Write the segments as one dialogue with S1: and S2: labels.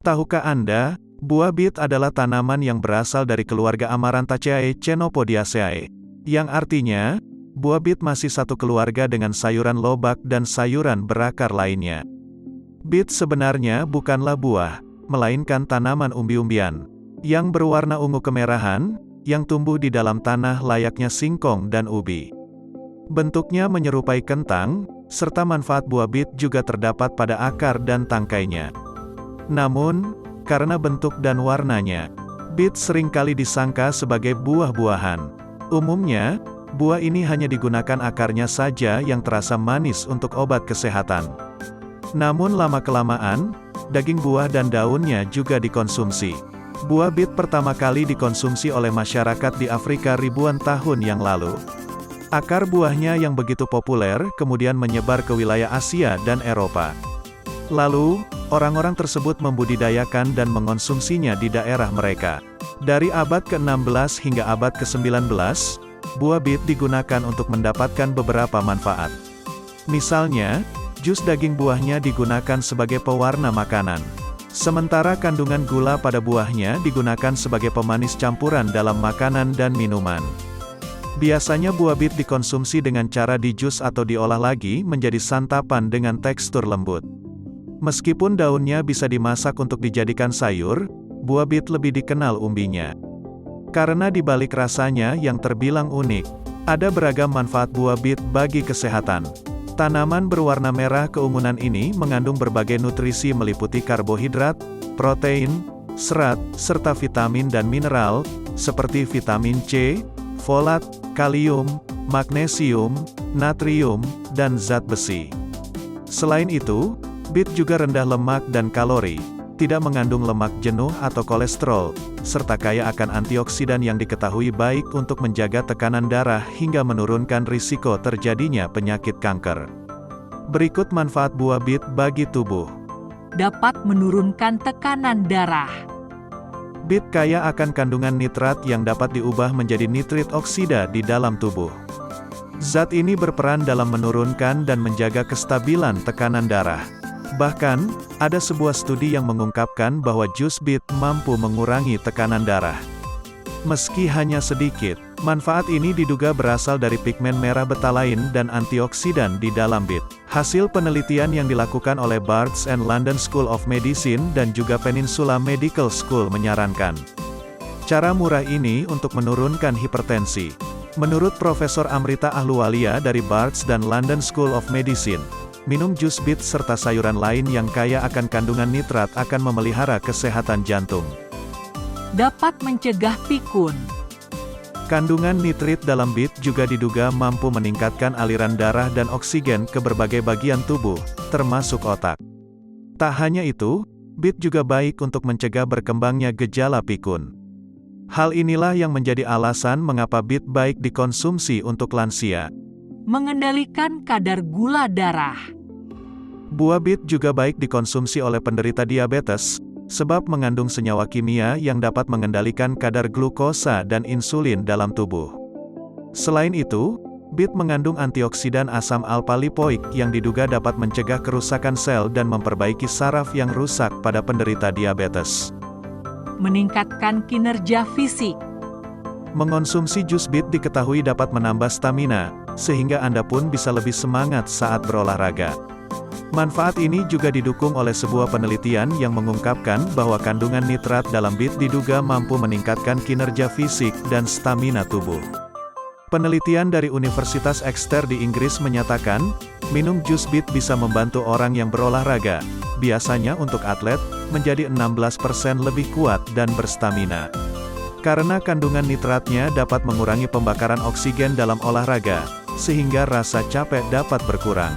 S1: Tahukah Anda, buah bit adalah tanaman yang berasal dari keluarga Amarantaceae Chenopodiaceae, yang artinya, buah bit masih satu keluarga dengan sayuran lobak dan sayuran berakar lainnya. Bit sebenarnya bukanlah buah, melainkan tanaman umbi-umbian, yang berwarna ungu kemerahan, yang tumbuh di dalam tanah layaknya singkong dan ubi. Bentuknya menyerupai kentang, serta manfaat buah bit juga terdapat pada akar dan tangkainya. Namun, karena bentuk dan warnanya, bit seringkali disangka sebagai buah-buahan. Umumnya, buah ini hanya digunakan akarnya saja yang terasa manis untuk obat kesehatan. Namun lama-kelamaan, daging buah dan daunnya juga dikonsumsi. Buah bit pertama kali dikonsumsi oleh masyarakat di Afrika ribuan tahun yang lalu. Akar buahnya yang begitu populer kemudian menyebar ke wilayah Asia dan Eropa. Lalu, orang-orang tersebut membudidayakan dan mengonsumsinya di daerah mereka. Dari abad ke-16 hingga abad ke-19, buah bit digunakan untuk mendapatkan beberapa manfaat. Misalnya, jus daging buahnya digunakan sebagai pewarna makanan. Sementara kandungan gula pada buahnya digunakan sebagai pemanis campuran dalam makanan dan minuman. Biasanya buah bit dikonsumsi dengan cara dijus atau diolah lagi menjadi santapan dengan tekstur lembut. Meskipun daunnya bisa dimasak untuk dijadikan sayur, buah bit lebih dikenal umbinya. Karena di balik rasanya yang terbilang unik, ada beragam manfaat buah bit bagi kesehatan. Tanaman berwarna merah keungunan ini mengandung berbagai nutrisi meliputi karbohidrat, protein, serat, serta vitamin dan mineral, seperti vitamin C, folat, kalium, magnesium, natrium, dan zat besi. Selain itu, bit juga rendah lemak dan kalori, tidak mengandung lemak jenuh atau kolesterol, serta kaya akan antioksidan yang diketahui baik untuk menjaga tekanan darah hingga menurunkan risiko terjadinya penyakit kanker. Berikut manfaat buah bit bagi tubuh.
S2: Dapat menurunkan tekanan darah.
S1: Bit kaya akan kandungan nitrat yang dapat diubah menjadi nitrit oksida di dalam tubuh. Zat ini berperan dalam menurunkan dan menjaga kestabilan tekanan darah. Bahkan, ada sebuah studi yang mengungkapkan bahwa jus bit mampu mengurangi tekanan darah. Meski hanya sedikit, manfaat ini diduga berasal dari pigmen merah betalain dan antioksidan di dalam bit. Hasil penelitian yang dilakukan oleh Barts and London School of Medicine dan juga Peninsula Medical School menyarankan cara murah ini untuk menurunkan hipertensi. Menurut Profesor Amrita Ahluwalia dari Barts dan London School of Medicine, minum jus bit serta sayuran lain yang kaya akan kandungan nitrat akan memelihara kesehatan jantung.
S2: Dapat mencegah pikun.
S1: Kandungan nitrit dalam bit juga diduga mampu meningkatkan aliran darah dan oksigen ke berbagai bagian tubuh, termasuk otak. Tak hanya itu, bit juga baik untuk mencegah berkembangnya gejala pikun. Hal inilah yang menjadi alasan mengapa bit baik dikonsumsi untuk lansia.
S2: Mengendalikan kadar gula darah.
S1: Buah bit juga baik dikonsumsi oleh penderita diabetes, sebab mengandung senyawa kimia yang dapat mengendalikan kadar glukosa dan insulin dalam tubuh. Selain itu, bit mengandung antioksidan asam alfa-lipoik yang diduga dapat mencegah kerusakan sel dan memperbaiki saraf yang rusak pada penderita diabetes.
S2: Meningkatkan kinerja fisik.
S1: Mengonsumsi jus bit diketahui dapat menambah stamina, sehingga Anda pun bisa lebih semangat saat berolahraga. Manfaat ini juga didukung oleh sebuah penelitian yang mengungkapkan bahwa kandungan nitrat dalam bit diduga mampu meningkatkan kinerja fisik dan stamina tubuh. Penelitian dari Universitas Exeter di Inggris menyatakan, minum jus bit bisa membantu orang yang berolahraga, biasanya untuk atlet, menjadi 16% lebih kuat dan berstamina. Karena kandungan nitratnya dapat mengurangi pembakaran oksigen dalam olahraga, sehingga rasa capek dapat berkurang.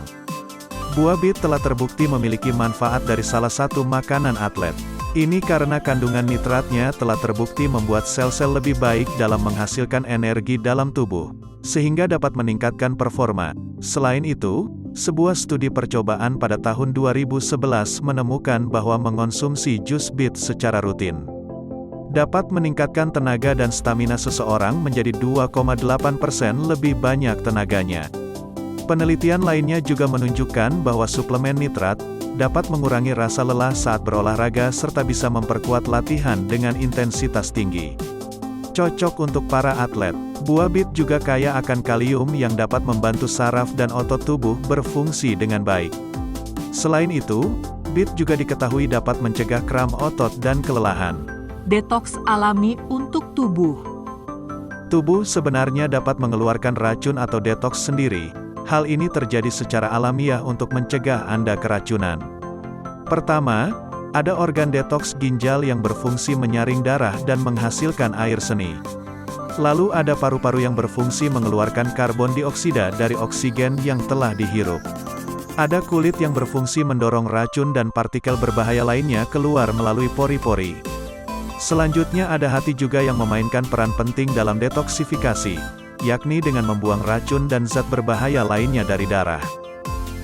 S1: Buah bit telah terbukti memiliki manfaat dari salah satu makanan atlet. Ini karena kandungan nitratnya telah terbukti membuat sel-sel lebih baik dalam menghasilkan energi dalam tubuh, sehingga dapat meningkatkan performa. Selain itu, sebuah studi percobaan pada tahun 2011 menemukan bahwa mengonsumsi jus bit secara rutin dapat meningkatkan tenaga dan stamina seseorang menjadi 2,8% lebih banyak tenaganya. Penelitian lainnya juga menunjukkan bahwa suplemen nitrat dapat mengurangi rasa lelah saat berolahraga serta bisa memperkuat latihan dengan intensitas tinggi. Cocok untuk para atlet. Buah bit juga kaya akan kalium yang dapat membantu saraf dan otot tubuh berfungsi dengan baik. Selain itu, bit juga diketahui dapat mencegah kram otot dan kelelahan.
S2: Detoks alami untuk tubuh.
S1: Tubuh sebenarnya dapat mengeluarkan racun atau detoks sendiri. Hal ini terjadi secara alamiah untuk mencegah Anda keracunan. Pertama, ada organ detoks ginjal yang berfungsi menyaring darah dan menghasilkan air seni. Lalu ada paru-paru yang berfungsi mengeluarkan karbon dioksida dari oksigen yang telah dihirup. Ada kulit yang berfungsi mendorong racun dan partikel berbahaya lainnya keluar melalui pori-pori. Selanjutnya ada hati juga yang memainkan peran penting dalam detoksifikasi, yakni dengan membuang racun dan zat berbahaya lainnya dari darah.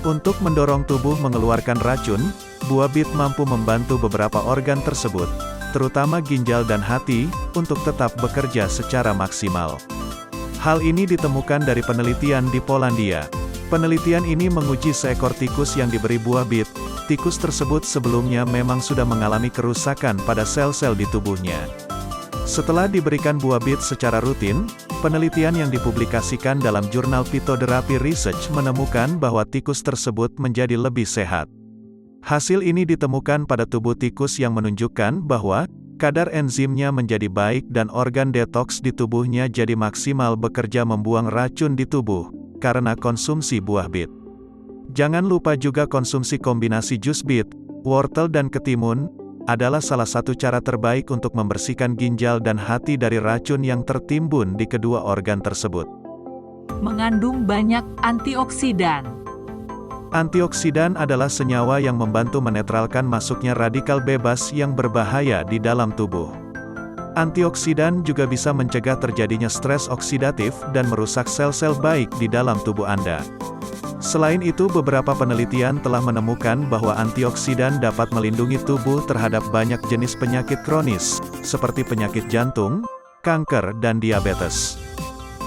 S1: Untuk mendorong tubuh mengeluarkan racun, buah bit mampu membantu beberapa organ tersebut, terutama ginjal dan hati, untuk tetap bekerja secara maksimal. Hal ini ditemukan dari penelitian di Polandia. Penelitian ini menguji seekor tikus yang diberi buah bit. Tikus tersebut sebelumnya memang sudah mengalami kerusakan pada sel-sel di tubuhnya. Setelah diberikan buah bit secara rutin, penelitian yang dipublikasikan dalam jurnal Phytotherapy Research menemukan bahwa tikus tersebut menjadi lebih sehat. Hasil ini ditemukan pada tubuh tikus yang menunjukkan bahwa kadar enzimnya menjadi baik dan organ detoks di tubuhnya jadi maksimal bekerja membuang racun di tubuh karena konsumsi buah bit. Jangan lupa juga konsumsi kombinasi jus bit, wortel dan ketimun adalah salah satu cara terbaik untuk membersihkan ginjal dan hati dari racun yang tertimbun di kedua organ tersebut.
S2: Mengandung banyak antioksidan.
S1: Antioksidan adalah senyawa yang membantu menetralkan masuknya radikal bebas yang berbahaya di dalam tubuh. Antioksidan juga bisa mencegah terjadinya stres oksidatif dan merusak sel-sel baik di dalam tubuh Anda. Selain itu, beberapa penelitian telah menemukan bahwa antioksidan dapat melindungi tubuh terhadap banyak jenis penyakit kronis, seperti penyakit jantung, kanker, dan diabetes.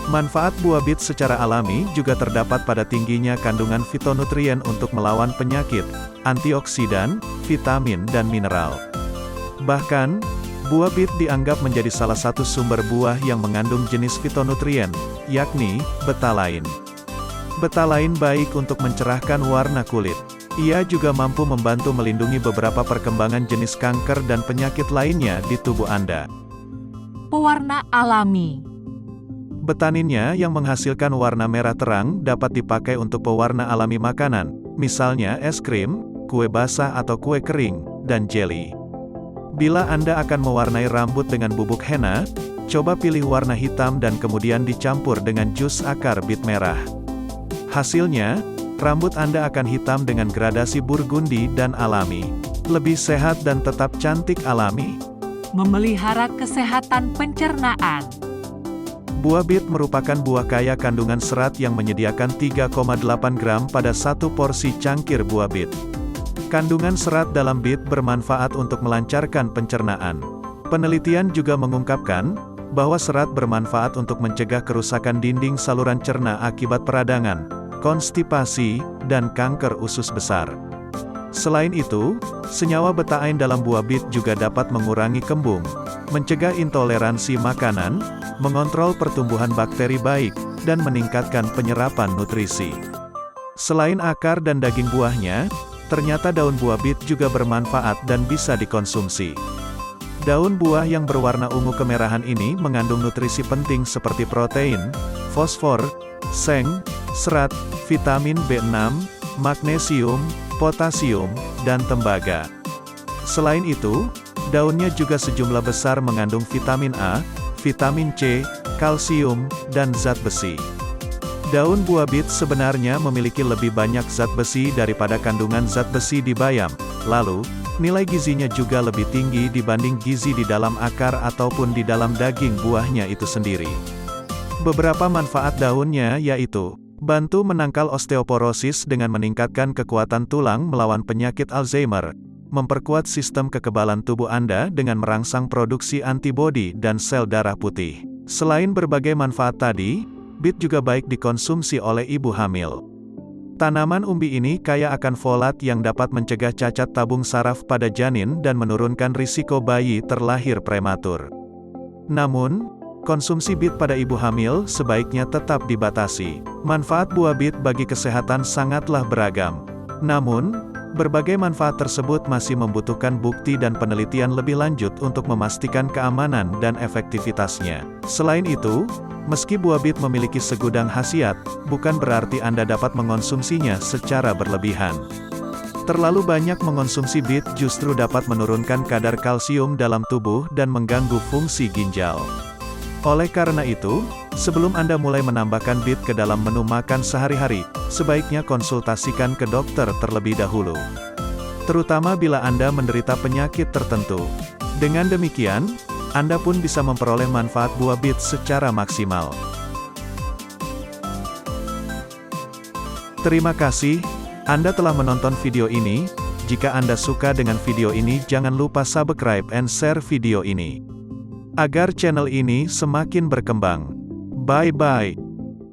S1: Manfaat buah bit secara alami juga terdapat pada tingginya kandungan fitonutrien untuk melawan penyakit, antioksidan, vitamin dan mineral. Bahkan, buah bit dianggap menjadi salah satu sumber buah yang mengandung jenis fitonutrien, yakni betalain. Betalain baik untuk mencerahkan warna kulit. Ia juga mampu membantu melindungi beberapa perkembangan jenis kanker dan penyakit lainnya di tubuh Anda.
S2: Pewarna alami.
S1: Betaninnya yang menghasilkan warna merah terang dapat dipakai untuk pewarna alami makanan, misalnya es krim, kue basah atau kue kering, dan jelly. Bila Anda akan mewarnai rambut dengan bubuk henna, coba pilih warna hitam dan kemudian dicampur dengan jus akar bit merah. Hasilnya, rambut Anda akan hitam dengan gradasi burgundi dan alami. Lebih sehat dan tetap cantik alami.
S2: Memelihara kesehatan pencernaan.
S1: Buah bit merupakan buah kaya kandungan serat yang menyediakan 3,8 gram pada satu porsi cangkir buah bit. Kandungan serat dalam bit bermanfaat untuk melancarkan pencernaan. Penelitian juga mengungkapkan bahwa serat bermanfaat untuk mencegah kerusakan dinding saluran cerna akibat peradangan, konstipasi, dan kanker usus besar. Selain itu, senyawa betaine dalam buah bit juga dapat mengurangi kembung, mencegah intoleransi makanan, mengontrol pertumbuhan bakteri baik, dan meningkatkan penyerapan nutrisi. Selain akar dan daging buahnya, ternyata daun buah bit juga bermanfaat dan bisa dikonsumsi. Daun buah yang berwarna ungu kemerahan ini mengandung nutrisi penting seperti protein, fosfor, seng, serat, vitamin B6, magnesium, potasium, dan tembaga. Selain itu, daunnya juga sejumlah besar mengandung vitamin A, vitamin C, kalsium, dan zat besi. Daun buah bit sebenarnya memiliki lebih banyak zat besi daripada kandungan zat besi di bayam. Lalu, nilai gizinya juga lebih tinggi dibanding gizi di dalam akar ataupun di dalam daging buahnya itu sendiri. Beberapa manfaat daunnya yaitu bantu menangkal osteoporosis dengan meningkatkan kekuatan tulang melawan penyakit Alzheimer, memperkuat sistem kekebalan tubuh Anda dengan merangsang produksi antibodi dan sel darah putih. Selain berbagai manfaat tadi, bit juga baik dikonsumsi oleh ibu hamil. Tanaman umbi ini kaya akan folat yang dapat mencegah cacat tabung saraf pada janin dan menurunkan risiko bayi terlahir prematur. Namun, konsumsi bit pada ibu hamil sebaiknya tetap dibatasi. Manfaat buah bit bagi kesehatan sangatlah beragam. Namun, berbagai manfaat tersebut masih membutuhkan bukti dan penelitian lebih lanjut untuk memastikan keamanan dan efektivitasnya. Selain itu, meski buah bit memiliki segudang khasiat, bukan berarti Anda dapat mengonsumsinya secara berlebihan. Terlalu banyak mengonsumsi bit justru dapat menurunkan kadar kalsium dalam tubuh dan mengganggu fungsi ginjal. Oleh karena itu, sebelum Anda mulai menambahkan bit ke dalam menu makan sehari-hari, sebaiknya konsultasikan ke dokter terlebih dahulu. Terutama bila Anda menderita penyakit tertentu. Dengan demikian, Anda pun bisa memperoleh manfaat buah bit secara maksimal. Terima kasih, Anda telah menonton video ini. Jika Anda suka dengan video ini, jangan lupa subscribe and share video ini, agar channel ini semakin berkembang. Bye-bye.